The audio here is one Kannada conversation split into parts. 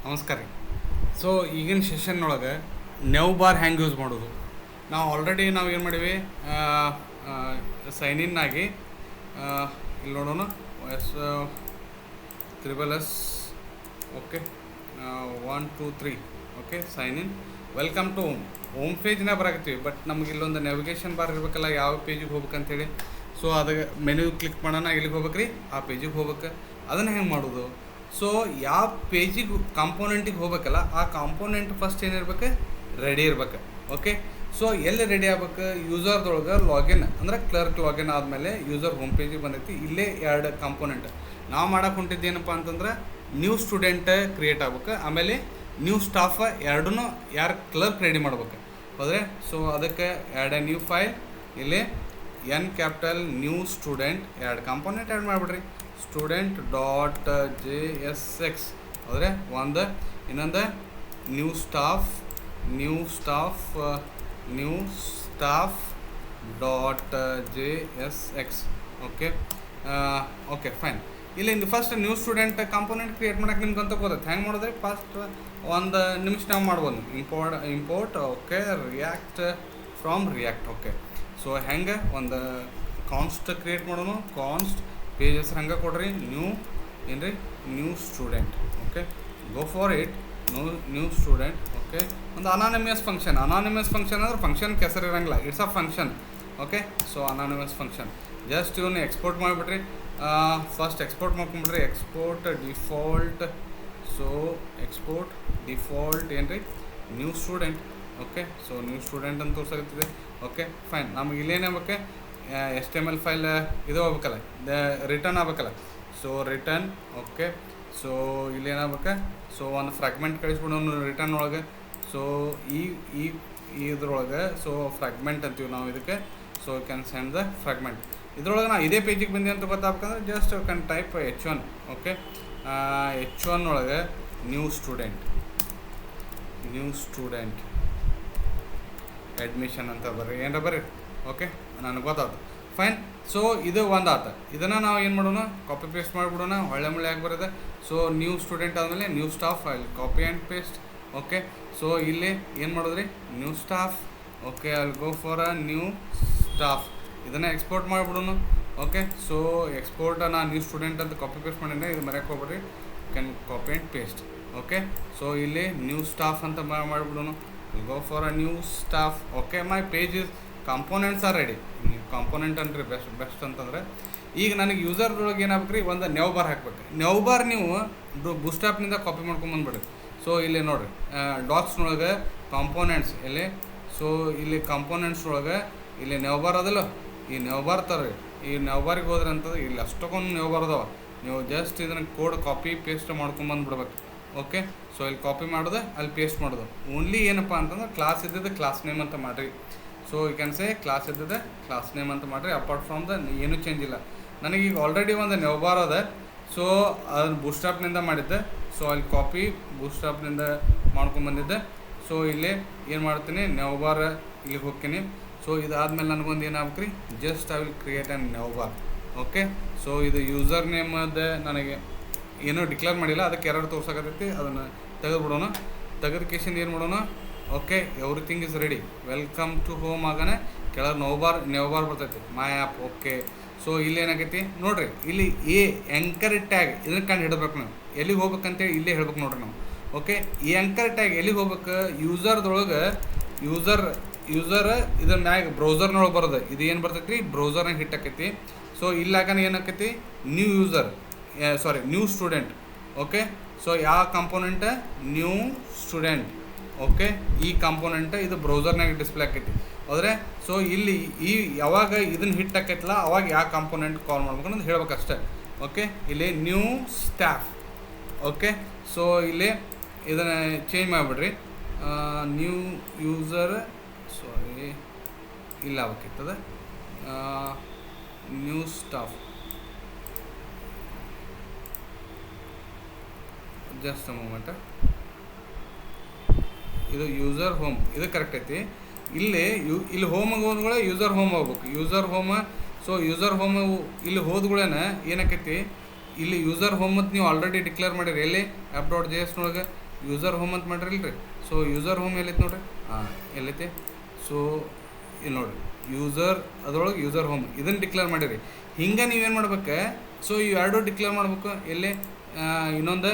ನಮಸ್ಕಾರ ರೀ. ಸೊ ಈಗಿನ ಸೆಷನ್ನೊಳಗೆ ನೆವ್ ಬಾರ್ ಹೆಂಗೆ ಯೂಸ್ ಮಾಡೋದು ನಾವು ಆಲ್ರೆಡಿ ನಾವು ಏನು ಮಾಡೀವಿ, ಸೈನ್ ಇನ್ ಆಗಿ ಇಲ್ಲಿ ನೋಡೋಣ S triple S okay 1 2 3 okay sign in welcome to home ಪೇಜ್ನ ಬರಾಕತ್ತೀವಿ. ಬಟ್ ನಮ್ಗೆ ಇಲ್ಲೊಂದು ನ್ಯಾವಿಗೇಷನ್ ಬಾರ್ ಇರಬೇಕಲ್ಲ, ಯಾವ ಪೇಜಿಗೆ ಹೋಗ್ಬೇಕಂತೇಳಿ. ಸೊ ಅದಕ್ಕೆ ಮೆನು ಕ್ಲಿಕ್ ಮಾಡೋಣ, ಇಲ್ಲಿಗೆ ಹೋಗ್ಬೇಕು ರೀ, ಆ ಪೇಜಿಗೆ ಹೋಗ್ಬೇಕು. ಅದನ್ನು ಹೆಂಗೆ ಮಾಡೋದು? ಸೊ ಯಾವ ಪೇಜಿಗೆ ಕಾಂಪೋನೆಂಟಿಗೆ ಹೋಗ್ಬೇಕಲ್ಲ, ಆ ಕಾಂಪೋನೆಂಟ್ ಫಸ್ಟ್ ಏನಿರ್ಬೇಕು, ರೆಡಿ ಇರ್ಬೇಕು. ಓಕೆ, ಸೊ ಎಲ್ಲಿ ರೆಡಿ ಆಗ್ಬೇಕು? ಯೂಸರ್ದೊಳಗೆ ಲಾಗಿನ್ ಅಂದ್ರೆ ಕ್ಲರ್ಕ್ ಲಾಗಿನ್ ಆದಮೇಲೆ ಯೂಸರ್ ಹೋಮ್ ಪೇಜಿಗೆ ಬಂದೈತಿ. ಇಲ್ಲೇ ಎರಡು ಕಾಂಪೋನೆಂಟ್ ನಾವು ಮಾಡಕ್ಕೆ ಹೊಂಟಿದ್ದೇನಪ್ಪ ಅಂತಂದ್ರೆ, ನ್ಯೂ ಸ್ಟೂಡೆಂಟ್ ಕ್ರಿಯೇಟ್ ಆಗ್ಬೇಕು, ಆಮೇಲೆ ನ್ಯೂ ಸ್ಟಾಫ್ ಎರಡೂ ಯಾರು ಕ್ಲರ್ಕ್ ರೆಡಿ ಮಾಡ್ಬೇಕು. ಹೌದ್ರೆ? ಸೊ ಅದಕ್ಕೆ ಆ್ಯಡ್ ಎ ನ್ಯೂ ಫೈಲ್, ಇಲ್ಲಿ ಎನ್ ಕ್ಯಾಪಿಟಲ್ ನ್ಯೂ ಸ್ಟೂಡೆಂಟ್ ಎರಡು ಕಾಂಪೋನೆಂಟ್ ಆ್ಯಡ್ ಮಾಡಿಬಿಡ್ರಿ. ಸ್ಟೂಡೆಂಟ್ ಡಾಟ್ JSX ಹೌದ್ರೆ ಒಂದು, ಇನ್ನೊಂದು new staff dot JSX. Okay okay fine. ಇಲ್ಲಿ first new student component create ಮಾಡೋಕೆ ನಿಮ್ಗೆ ಅಂತ ಗೊತ್ತೈತೆ ಹೆಂಗೆ ಮಾಡಿದ್ರೆ, ಫಸ್ಟ್ ಒಂದು ನಿಮಿಷ ನಾವು ಮಾಡ್ಬೋದು. Import okay react from react. Okay, so ಹೆಂಗೆ ಒಂದು ಕಾನ್ಸ್ಟ್ ಕ್ರಿಯೇಟ್ ಮಾಡೋಣ. ಕಾನ್ಸ್ಟ್ ಪೇಜ್ ಹೆಸರು ಹಂಗೆ ಕೊಡ್ರಿ, new student. Okay, go for it. New student. Okay, ಒಂದು ಅನಾನಿಮಸ್ ಫಂಕ್ಷನ್ ಅಂದ್ರೆ ಫಂಕ್ಷನ್ಗೆ ಹೆಸರು ಇರೋಂಗಿಲ್ಲ, it's a function. Okay, so anonymous function just ಇವನ್ನ ಎಕ್ಸ್ಪೋರ್ಟ್ ಮಾಡಿಬಿಟ್ರಿ. ಫಸ್ಟ್ ಎಕ್ಸ್ಪೋರ್ಟ್ ಮಾಡ್ಕೊಂಬಿಡ್ರಿ. Export default. So export default ಏನ್ರಿ, new student. Okay, so new student ಅಂತ ತೋರಿಸಾಗುತ್ತಿದೆ. Okay fine. ನಮಗೆ ಇಲ್ಲೇನಾಗಬೇಕು, HTML ಫೈಲ್ ಇದು ಹೋಗ್ಬೇಕಲ್ಲ, ರಿಟರ್ನ್ ಆಗ್ಬೇಕಲ್ಲ. So return. ಓಕೆ, ಸೊ ಇಲ್ಲೇನಾಗಬೇಕು, ಸೊ ಒಂದು ಫ್ರಾಗ್ಮೆಂಟ್ ಕಳಿಸ್ಬಿಡೋನು ರಿಟರ್ನ್ ಒಳಗೆ. ಸೊ ಇದ್ರೊಳಗೆ ಸೊ ಫ್ರಾಗ್ಮೆಂಟ್ ಅಂತೀವಿ ನಾವು ಇದಕ್ಕೆ. So can send the fragment. ಇದ್ರೊಳಗೆ ನಾವು ಇದೇ ಪೇಜಿಗೆ ಬಂದಿ ಅಂತ ಗೊತ್ತಾಗ್ಬೇಕಂದ್ರೆ just can type H1. Okay, H1 ಒಳಗೆ ನ್ಯೂ ಸ್ಟೂಡೆಂಟ್ ಅಡ್ಮಿಷನ್ ಅಂತ ಬರ್ರಿ, ಏನಾರ ಬರ್ರಿ. ಓಕೆ, ನನಗೆ ಗೊತ್ತಾಯ್ತು. ಫೈನ್. ಸೊ ಇದು ಒಂದು ಆತ. ಇದನ್ನು ನಾವು ಏನು ಮಾಡೋಣ, ಕಾಪಿ ಪೇಸ್ಟ್ ಮಾಡಿಬಿಡೋಣ. ಹೊಳ್ಳೆ ಮುಳ್ಳೆ ಆಗಿ ಬರೋದೆ. ಸೊ ನ್ಯೂ ಸ್ಟೂಡೆಂಟ್ ಆದಮೇಲೆ ನ್ಯೂ ಸ್ಟಾಫ್ ಅಲ್ಲಿ copy and paste. Okay, so ಇಲ್ಲಿ ಏನು ಮಾಡೋದ್ರಿ, ನ್ಯೂ ಸ್ಟಾಫ್. ಓಕೆ, ಅಲ್ಲಿ go for a new staff. ಇದನ್ನು ಎಕ್ಸ್ಪೋರ್ಟ್ ಮಾಡಿಬಿಡೋಣ. ಓಕೆ, ಸೊ ಎಕ್ಸ್ಪೋರ್ಟ್ ನಾನು ನ್ಯೂ ಸ್ಟೂಡೆಂಟ್ ಅಂತ ಕಾಪಿ ಪೇಸ್ಟ್ ಮಾಡಿದ್ರೆ ಇದು ಮರ್ಯಾಕೆ ಹೋಗ್ಬೇಡ್ರಿ, can copy and paste. Okay, so ಇಲ್ಲಿ ನ್ಯೂ ಸ್ಟಾಫ್ ಅಂತ ಮಾಡಿಬಿಡೋಣ. Go for a new staff. Okay, my page is components are ready. Component ಅನ್ರಿ ಬೆಸ್ಟ್ ಅಂತಂದ್ರೆ, ಈಗ ನನಗೆ ಯೂಸರ್ದೊಳಗೆ ಏನಾಗ್ಬೇಕು ರೀ, ಒಂದು ನೆವ್ ಬಾರ್ ಹಾಕ್ಬೇಕು. ನೆವ್ ಬಾರ್ ನೀವು ಬೂಸ್ಟಾಪ್ನಿಂದ ಕಾಪಿ ಮಾಡ್ಕೊಂಬಂದ್ಬಿಡ್ರಿ. ಸೊ ಇಲ್ಲಿ ನೋಡಿರಿ, ಡಾಕ್ಸ್ನೊಳಗೆ ಕಾಂಪೋನೆಂಟ್ಸ್ ಇಲ್ಲಿ. ಸೊ ಇಲ್ಲಿ ಕಾಂಪೋನೆಂಟ್ಸ್ ಒಳಗೆ ಇಲ್ಲಿ ನೆವ್ ಬಾರ್ ಅದಲ್ಲ, ಈ ನೆವ್ ಬಾರ್ ತರ್ರಿ. ಈ ನೆವ್ ಬಾರಿಗೆ ಹೋದ್ರೆ ಅಂತಂದ್ರೆ ಇಲ್ಲಿ ಅಷ್ಟೊಂದು ನೆವ್ ಬಾರ್ ಅದಾವ. ನೀವು ಜಸ್ಟ್ ಇದನ್ನು ಕೋಡ್ ಕಾಪಿ ಪೇಸ್ಟ್ ಮಾಡ್ಕೊಂಬಂದ್ಬಿಡ್ಬೇಕು. ಓಕೆ, ಸೊ ಇಲ್ಲಿ ಕಾಪಿ ಮಾಡೋದು, ಅಲ್ಲಿ ಪೇಸ್ಟ್ ಮಾಡೋದು. ಓನ್ಲಿ ಏನಪ್ಪ ಅಂತಂದ್ರೆ ಕ್ಲಾಸ್ ಇದ್ದದ್ದು ಕ್ಲಾಸ್ ನೇಮ್ ಅಂತ ಮಾಡಿರಿ. So you can say class ಇದ್ದದ್ದು ಕ್ಲಾಸ್ ನೇಮ್ ಅಂತ ಮಾಡಿರಿ. ಅಪಾರ್ಟ್ ಫ್ರಮ್ ದ ಏನೂ ಚೇಂಜ್ ಇಲ್ಲ. ನನಗೀಗ ಆಲ್ರೆಡಿ ಒಂದು ನೆವ್ ಬಾರ್ ಅದ. ಸೊ ಅದನ್ನು ಬೂಸ್ಟಾಪ್ನಿಂದ ಮಾಡಿದ್ದೆ. ಸೊ ಅಲ್ಲಿ ಕಾಪಿ ಬೂಸ್ಟಾಪ್ನಿಂದ ಮಾಡ್ಕೊಂಬಂದಿದ್ದೆ. ಸೊ ಇಲ್ಲಿ ಏನು ಮಾಡ್ತೀನಿ, ನೆವ್ ಬಾರ್ ಇಲ್ಲಿಗೆ ಹೋಗ್ತೀನಿ. ಸೊ ಇದಾದ್ಮೇಲೆ ನನಗೊಂದು ಏನಾಗ್ಬೇಕು ರೀ, just I will create an nav bar. Okay, so ಇದು ಯೂಸರ್ ನೇಮದ ನನಗೆ ಏನೂ ಡಿಕ್ಲೇರ್ ಮಾಡಿಲ್ಲ, ಅದಕ್ಕೆ ಎರಡು ತೋರ್ಸಕತ್ತೈತಿ. ಅದನ್ನು ತೆಗೆದುಬಿಡೋಣ. ತೆಗೆದ ಕೇಶನ್ ಏನು ಮಾಡೋಣ. Okay, everything is ready. Welcome to home ಆಗಾನೆ ಕೆಳಗೆ ನೆವ್ ಬಾರ್ ಬರ್ತೈತಿ, ಮೈ ಆ್ಯಪ್. ಓಕೆ, ಸೊ ಇಲ್ಲಿ ಏನಾಗೈತಿ ನೋಡಿರಿ, ಇಲ್ಲಿ ಆ್ಯಂಕರ್ ಟ್ಯಾಗ್ ಇದನ್ನು ಕಂಡು ಹಿಡಬೇಕು. ನಾವು ಎಲ್ಲಿಗೆ ಹೋಗ್ಬೇಕಂತೇಳಿ ಇಲ್ಲೇ ಹೇಳ್ಬೇಕು ನೋಡ್ರಿ ನಾವು. ಓಕೆ, ಈ ಆ್ಯಂಕರ್ ಟ್ಯಾಗ್ ಎಲ್ಲಿಗೆ ಹೋಗ್ಬೇಕು, ಯೂಸರ್ದೊಳಗೆ ಯೂಸರ್ ಇದ್ರ ಮ್ಯಾಗ ಬ್ರೌಸರ್ನೊಳಗೆ ಬರೋದು. ಇದು ಏನು ಬರ್ತೈತಿ, ಬ್ರೌಸರ್ನಾಗ ಹಿಟ್ ಆಕೈತಿ. ಸೊ ಇಲ್ಲಾಗನ ಏನಾಕೈತಿ, ನ್ಯೂ ಸ್ಟೂಡೆಂಟ್. ಓಕೆ, ಸೊ ಯಾವ ಕಾಂಪೋನೆಂಟ್, ನ್ಯೂ ಸ್ಟೂಡೆಂಟ್. ಓಕೆ, ಈ ಕಾಂಪೋನೆಂಟ್ ಇದು ಬ್ರೌಸರ್ನಾಗ ಡಿಸ್ಪ್ಲೇ ಆಕೈತಿ. ಆದರೆ ಸೊ ಇಲ್ಲಿ ಯಾವಾಗ ಇದನ್ನು ಹಿಟ್ ಆಕೈತಲ್ಲ ಅವಾಗ ಯಾವ ಕಾಂಪೋನೆಂಟ್ ಕಾಲ್ ಮಾಡ್ಬೇಕು ಅನ್ನೋದು ಹೇಳ್ಬೇಕಷ್ಟೆ. ಓಕೆ, ಇಲ್ಲಿ ನ್ಯೂ ಸ್ಟಾಫ್. ಓಕೆ, ಸೊ ಇಲ್ಲಿ ಇದನ್ನು ಚೇಂಜ್ ಮಾಡಿಬಿಡ್ರಿ. ನ್ಯೂ ಯೂಸರ್ ಇಲ್ಲ ಆಗ್ಬೇಕಿತ್ತದ, new staff. Just a moment. ಇದು ಯೂಸರ್ ಹೋಮ್, ಇದು ಕರೆಕ್ಟ್ ಐತಿ. ಇಲ್ಲಿ ಹೋಮಿಗೆ ಹೋದ್ಗಳೇ ಯೂಸರ್ ಹೋಮ್ ಹೋಗ್ಬೇಕು. User home. So user home ಇಲ್ಲಿ ಹೋದ್ಗಳೇನ ಏನಾಕೈತಿ, ಇಲ್ಲಿ ಯೂಸರ್ ಹೋಮ್ ಮತ್ತು ನೀವು ಆಲ್ರೆಡಿ ಡಿಕ್ಲೇರ್ ಮಾಡಿರಿ. ಎಲ್ಲಿ app.jsನೊಳಗೆ ಯೂಸರ್ ಹೋಮ್ ಅಂತ ಮಾಡಿರಿ ರೀ. ಸೊ ಯೂಸರ್ ಹೋಮ್ ಎಲ್ಲೈತೆ ನೋಡಿರಿ, ಹಾಂ ಎಲ್ಲೈತೆ. ಸೊ ಇಲ್ಲಿ ನೋಡಿರಿ ಯೂಸರ್, ಅದರೊಳಗೆ ಯೂಸರ್ ಹೋಮ್ ಇದನ್ನು ಡಿಕ್ಲೇರ್ ಮಾಡಿರಿ. ಹಿಂಗೆ ನೀವೇನು ಮಾಡ್ಬೇಕು, ಸೊ ಇವು ಎರಡು ಡಿಕ್ಲೇರ್ ಮಾಡ್ಬೇಕು. ಎಲ್ಲಿ ಇನ್ನೊಂದು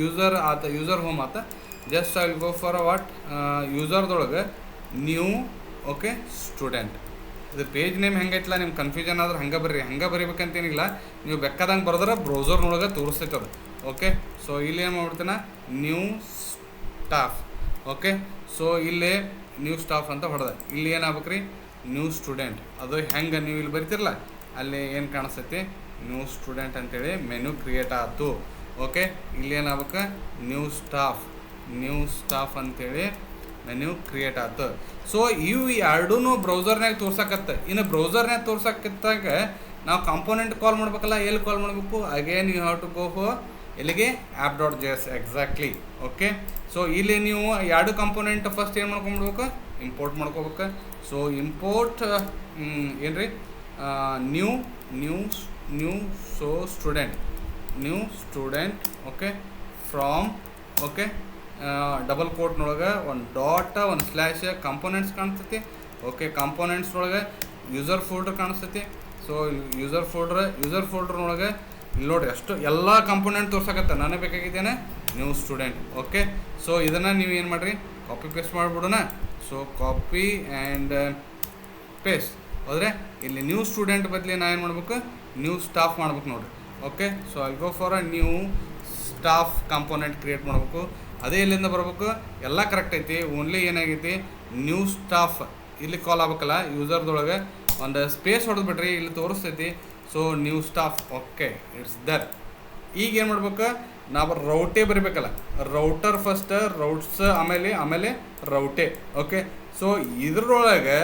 ಯೂಸರ್ ಆತ, ಯೂಸರ್ ಹೋಮ್ ಆತ. Just I will go for what ಯೂಸರ್ದೊಳಗೆ ನ್ಯೂ, ಓಕೆ ಸ್ಟೂಡೆಂಟ್. ಇದು ಪೇಜ್ ನೇಮ್ ಹೆಂಗೈತಲ್ಲ, ನಿಮ್ಗೆ ಕನ್ಫ್ಯೂಷನ್ ಆದ್ರೆ ಹಂಗೆ ಬರ್ರಿ, ಹಂಗೆ ಬರೀಬೇಕಂತೇನಿಲ್ಲ, ನೀವು ಬೇಕಾದಂಗೆ ಬರೆದ್ರೆ ಬ್ರೌಸರ್ನೊಳಗೆ ತೋರಿಸ್ತೈತೆ ಅದು. ಓಕೆ, ಸೊ ಇಲ್ಲಿ ಏನು ಮಾಡ್ಬಿಡ್ತೇನೆ, ನ್ಯೂ ಸ್ಟಾಫ್. ಓಕೆ, ಸೊ ಇಲ್ಲಿ ನ್ಯೂ ಸ್ಟಾಫ್ ಅಂತ ಹೊಡೆದ. ಇಲ್ಲಿ ಏನಾಗ್ಬೇಕು ರೀ, ನ್ಯೂ ಸ್ಟೂಡೆಂಟ್. ಅದು ಹೆಂಗೆ ನೀವು ಇಲ್ಲಿ ಬರಿತಿರಲ್ಲ ಅಲ್ಲಿ ಏನು ಕಾಣಿಸ್ತೈತಿ, ನ್ಯೂ ಸ್ಟೂಡೆಂಟ್ ಅಂತೇಳಿ ಮೆನು ಕ್ರಿಯೇಟ್ ಆಯ್ತು. ಓಕೆ, ಇಲ್ಲಿ ಏನಾಗ್ಬೇಕು, ನ್ಯೂ ಸ್ಟಾಫ್ ಅಂತೇಳಿ ಮೆನ್ಯೂ ಕ್ರಿಯೇಟ್ ಆಯ್ತು. ಸೊ ಇವು ಎರಡೂ ಬ್ರೌಸರ್ನಾಗ ತೋರ್ಸಕತ್ತೆ. ಇನ್ನು ಬ್ರೌಸರ್ನಾಗ ತೋರ್ಸಕತ್ತಾಗ ನಾವು ಕಾಂಪೋನೆಂಟ್ ಕಾಲ್ ಮಾಡ್ಬೇಕಲ್ಲ, ಎಲ್ಲಿ ಕಾಲ್ ಮಾಡಬೇಕು, again you have to go for ಎಲ್ಲಿಗೆ, app.js. ಎಕ್ಸಾಕ್ಟ್ಲಿ. ಓಕೆ, ಸೊ ಇಲ್ಲಿ ನೀವು ಎರಡು ಕಾಂಪೋನೆಂಟ್ ಫಸ್ಟ್ ಏನು ಮಾಡ್ಕೊಂಡ್ಬಿಡ್ಬೇಕು, ಇಂಪೋರ್ಟ್ ಮಾಡ್ಕೋಬೇಕು. ಸೊ ಇಂಪೋರ್ಟ್ ಏನು ರೀ, new student okay from, okay double ಕೋಟ್ನೊಳಗೆ ಒಂದು ಡಾಟ್ ಒಂದು ಸ್ಲ್ಯಾಶ್ ಕಾಂಪೋನೆಂಟ್ಸ್ ಕಾಣಿಸ್ತೈತಿ. ಓಕೆ, ಕಾಂಪೋನೆಂಟ್ಸ್ನೊಳಗೆ ಯೂಸರ್ ಫೋಲ್ಡರ್ ಕಾಣಿಸ್ತೈತಿ. ಸೊ ಯೂಸರ್ ಫೋಲ್ಡರ್ನೊಳಗೆ ಇಲ್ಲಿ ನೋಡಿರಿ ಅಷ್ಟು ಎಲ್ಲ ಕಾಂಪೋನೆಂಟ್ ತೋರ್ಸಕತ್ತೆ. ನನಗೆ ಬೇಕಾಗಿದ್ದೇನೆ ನ್ಯೂ ಸ್ಟೂಡೆಂಟ್. ಓಕೆ, ಸೊ ಇದನ್ನು ನೀವು ಏನು ಮಾಡಿರಿ, ಕಾಪಿ ಪೇಸ್ಟ್ ಮಾಡಿಬಿಡೋಣ. ಸೊ ಕಾಪಿ ಆ್ಯಂಡ್ ಪೇಸ್ಟ್ ಹೋದರೆ ಇಲ್ಲಿ ನ್ಯೂ ಸ್ಟೂಡೆಂಟ್ ಬದಲಿ ನಾ ಏನು ಮಾಡ್ಬೇಕು, ನ್ಯೂ ಸ್ಟಾಫ್ ಮಾಡ್ಬೇಕು ನೋಡಿರಿ. Okay, so I go for a new staff component create ಮಾಡಬೇಕು. ಅದೇ ಎಲ್ಲಿಂದ ಬರಬೇಕು, ಎಲ್ಲ ಕರೆಕ್ಟ್ ಐತಿ. ಓನ್ಲಿ ಏನಾಗೈತಿ, ನ್ಯೂ ಸ್ಟಾಫ್ ಇಲ್ಲಿ ಕಾಲ್ ಆಗ್ಬೇಕಲ್ಲ, ಯೂಸರ್ದೊಳಗೆ ಒಂದು ಸ್ಪೇಸ್ ಹೊಡೆದು ಬಿಡ್ರಿ, ಇಲ್ಲಿ ತೋರಿಸ್ತೈತಿ. So new staff. Okay, it's there. ಈಗ ಏನು ಮಾಡ್ಬೇಕು, ನಾವು ರೌಟೇ ಬರೀಬೇಕಲ್ಲ, ರೌಟರ್ ಫಸ್ಟ್, ರೌಟ್ಸ್ ಆಮೇಲೆ ರೌಟೇ. ಓಕೆ, ಸೊ ಇದ್ರೊಳಗೆ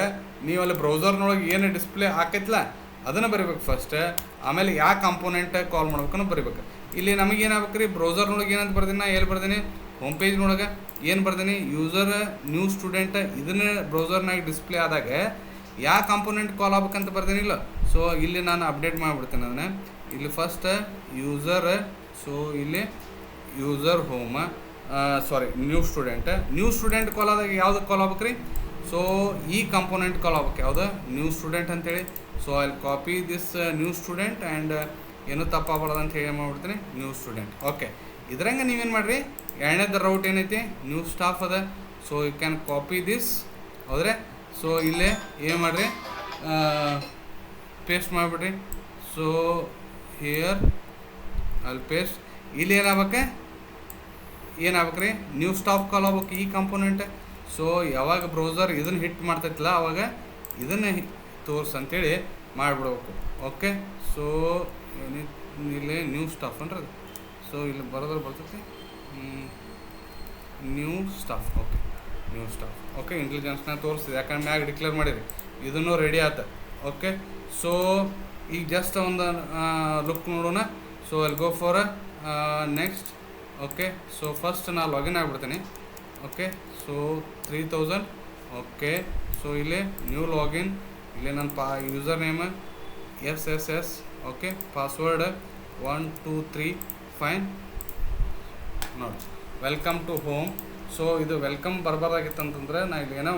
ನೀವು ಅಲ್ಲಿ ಬ್ರೌಸರ್ನೊಳಗೆ ಏನು ಡಿಸ್ಪ್ಲೇ ಆಕೈತಿಲ್ಲ ಅದನ್ನು ಬರೀಬೇಕು ಫಸ್ಟ್, ಆಮೇಲೆ ಯಾವ ಕಾಂಪೋನೆಂಟ್ ಕಾಲ್ ಮಾಡ್ಬೇಕನ್ನೋ ಬರೀಬೇಕು. ಇಲ್ಲಿ ನಮಗೇನಾಗ್ಬೇಕು ರೀ, ಬ್ರೌಸರ್ನೊಳಗೆ ಏನಂತ ಬರ್ದೀನಿ ನಾ, ಎಲ್ಲಿ ಬರ್ದೀನಿ, ಹೋಮ್ ಪೇಜ್ನೊಳಗೆ ಏನು ಬರ್ದೀನಿ, ಯೂಸರ್ ನ್ಯೂ ಸ್ಟೂಡೆಂಟ್. ಇದನ್ನು ಬ್ರೌಸರ್ನಾಗ ಡಿಸ್ಪ್ಲೇ ಆದಾಗ ಯಾವ ಕಾಂಪೋನೆಂಟ್ ಕಾಲ್ ಆಗ್ಬೇಕಂತ ಬರ್ದೀನಿಲ್ಲ. ಸೊ ಇಲ್ಲಿ ನಾನು ಅಪ್ಡೇಟ್ ಮಾಡಿಬಿಡ್ತೇನೆ ಅದನ್ನು. ಇಲ್ಲಿ ಫಸ್ಟ್ ಯೂಸರ್, ಸೊ ಇಲ್ಲಿ ಯೂಸರ್ ಹೋಮ್, ನ್ಯೂ ಸ್ಟೂಡೆಂಟ್ ಕಾಲ್ ಆದಾಗ ಯಾವ್ದು ಕಾಲ್ ಆಗ್ಬೇಕು ರೀ, ಸೊ ಈ ಕಾಂಪೋನೆಂಟ್ ಕಾಲ್ ಆಗ್ಬೇಕು, ಯಾವುದು, ನ್ಯೂ ಸ್ಟೂಡೆಂಟ್ ಅಂತೇಳಿ. ಸೊ ಅಲ್ಲಿ copy this new student and ಏನೂ ತಪ್ಪಾಗಬಾರ್ದು ಅಂತ ಹೇಳಿ ಮಾಡಿಬಿಡ್ತೀನಿ, ನ್ಯೂ ಸ್ಟೂಡೆಂಟ್. ಓಕೆ, ಇದ್ರಂಗೆ ನೀವೇನು ಮಾಡಿರಿ, ಎರಡನೇದು ರೌಟ್ ಏನೈತಿ, ನ್ಯೂ ಸ್ಟಾಫ್ ಅದ. So you can copy this, ಹೌದ್ರೆ. ಸೊ ಇಲ್ಲೇ ಏನು ಮಾಡಿರಿ, ಪೇಸ್ಟ್ ಮಾಡಿಬಿಡ್ರಿ. ಸೊ ಹಿಯರ್ ಅಲ್ಲಿ ಪೇಸ್ಟ್. ಇಲ್ಲಿ ಏನಾಗ್ಬೇಕು ರೀ, ನ್ಯೂ ಸ್ಟಾಫ್ ಕಾಲ್ ಆಗ್ಬೇಕು ಈ ಕಾಂಪೋನೆಂಟ್. ಸೊ ಯಾವಾಗ ಬ್ರೌಸರ್ ಇದನ್ನು ಹಿಟ್ ಮಾಡ್ತೈತಿಲ್ಲ ಆವಾಗ ಇದನ್ನು ತೋರ್ಸು ಅಂತೇಳಿ ಮಾಡಿಬಿಡ್ಬೇಕು. ಓಕೆ, ಸೊ ಇಲ್ಲಿ ನ್ಯೂ ಸ್ಟಾಫ್ ಅನ್ರಿ. ಸೊ ಇಲ್ಲಿ ಬರ್ತೈತಿ new staff. Okay, new staff. Okay, ಇಂಟೆಲಿಜೆನ್ಸ್ನ ತೋರಿಸ್ತಿದೆ, ಯಾಕಂದ್ರೆ ಮ್ಯಾಗ ಡಿಕ್ಲೇರ್ ಮಾಡಿರಿ. ಇದನ್ನು ರೆಡಿ ಆತ. ಓಕೆ, ಸೊ ಈಗ ಜಸ್ಟ್ ಒಂದು ಲುಕ್ ನೋಡೋಣ. ಸೊ ಅಲ್ಲಿ go for next. Okay, so first ನಾನು ಲಾಗಿನ್ ಆಗಿಬಿಡ್ತೀನಿ. Okay, so 3000. ಓಕೆ, ಸೊ ಇಲ್ಲಿ ನ್ಯೂ ಲಾಗಿನ್. ಇಲ್ಲಿ ನನ್ನ user name SSS. Okay, password 1 2 3 fine. ನೋಡಿ, ವೆಲ್ಕಮ್ ಟು ಹೋಮ್. ಸೊ ಇದು ವೆಲ್ಕಮ್ ಬರಬಾರ್ದಾಗಿತ್ತಂತಂದ್ರೆ ನಾ ಇಲ್ಲಿ ಏನೋ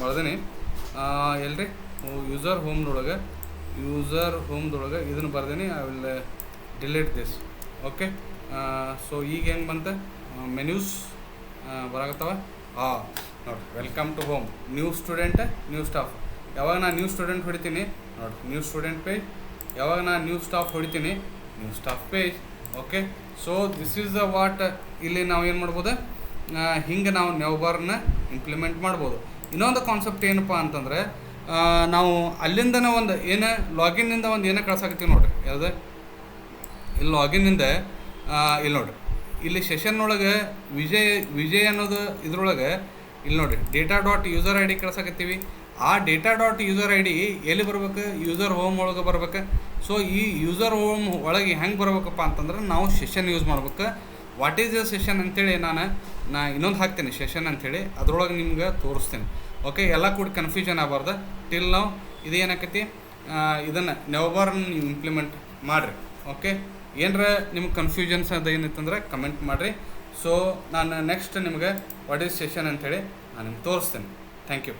ಬರ್ದೀನಿ ಎಲ್ರಿ, ಯೂಸರ್ ಹೋಮ್ದೊಳಗೆ ಇದನ್ನು ಬರ್ದೀನಿ. I will delete this. Okay, so ಈಗ ಹೆಂಗೆ ಬಂತು, ಮೆನ್ಯೂಸ್ ಬರಾಕತ್ತವ. ನೋಡಿ, welcome to home, new student, new staff. ಯಾವಾಗ ನಾನು ನ್ಯೂ ಸ್ಟೂಡೆಂಟ್ ಹೊಡಿತೀನಿ ನೋಡಿ, ನ್ಯೂ ಸ್ಟೂಡೆಂಟ್ ಪೇಜ್. ಯಾವಾಗ ನಾನು ನ್ಯೂ ಸ್ಟಾಫ್ ಹೊಡಿತೀನಿ, new staff page. Okay, so this is the what. ಇಲ್ಲಿ ನಾವು ಏನು ಮಾಡ್ಬೋದು, ಹಿಂಗೆ ನಾವು ನೆವಬಾರ್ನ ಇಂಪ್ಲಿಮೆಂಟ್ ಮಾಡ್ಬೋದು. ಇನ್ನೊಂದು ಕಾನ್ಸೆಪ್ಟ್ ಏನಪ್ಪ ಅಂತಂದರೆ, ನಾವು ಅಲ್ಲಿಂದನೇ ಒಂದು ಏನು ಲಾಗಿನ್ನಿಂದ ಒಂದು ಏನೋ ಕಳ್ಸಾಕತ್ತೀವಿ ನೋಡಿರಿ. ಯಾವುದು, ಇಲ್ಲಿ ಲಾಗಿನ್ನಿಂದ ಇಲ್ಲಿ ನೋಡಿರಿ, ಇಲ್ಲಿ ಸೆಷನ್ನೊಳಗೆ ವಿಜಯ್ ಅನ್ನೋದು ಇದ್ರೊಳಗೆ ಇಲ್ಲಿ ನೋಡಿರಿ data.user_id ಕಳ್ಸಾಕತ್ತೀವಿ. ಆ data.user_id ಎಲ್ಲಿ ಬರ್ಬೇಕು, ಯೂಸರ್ ಹೋಮ್ ಒಳಗೆ ಬರ್ಬೇಕು. ಸೊ ಈ ಯೂಸರ್ ಹೋಮ್ ಒಳಗೆ ಹೆಂಗೆ ಬರ್ಬೇಕಪ್ಪ ಅಂತಂದ್ರೆ ನಾವು ಸೆಷನ್ ಯೂಸ್ ಮಾಡ್ಬೇಕು. ವಾಟ್ ಈಸ್ ದ ಸೆಷನ್ ಅಂತೇಳಿ ನಾನು ಇನ್ನೊಂದು ಹಾಕ್ತೀನಿ ಸೆಷನ್ ಅಂಥೇಳಿ, ಅದ್ರೊಳಗೆ ನಿಮ್ಗೆ ತೋರಿಸ್ತೀನಿ. ಓಕೆ, ಎಲ್ಲ ಕೂಡ ಕನ್ಫ್ಯೂಷನ್ ಆಗಬಾರ್ದು. ಟಿಲ್ ನಾವು ಇದು ಏನಾಕೈತಿ, ಇದನ್ನು ನೆವಬಾರ್ನ ನೀವು ಇಂಪ್ಲಿಮೆಂಟ್ ಮಾಡಿರಿ. ಓಕೆ, ಏನರ ನಿಮ್ಗೆ ಕನ್ಫ್ಯೂಷನ್ಸ್ ಅದು ಏನಿತ್ತಂದ್ರೆ ಕಮೆಂಟ್ ಮಾಡಿರಿ. ಸೊ ನಾನು ನೆಕ್ಸ್ಟ್ ನಿಮಗೆ ವಾಟ್ ಈಸ್ ಸೆಷನ್ ಅಂಥೇಳಿ ನಾನು ನಿಮ್ಗೆ ತೋರಿಸ್ತೇನೆ. Thank you.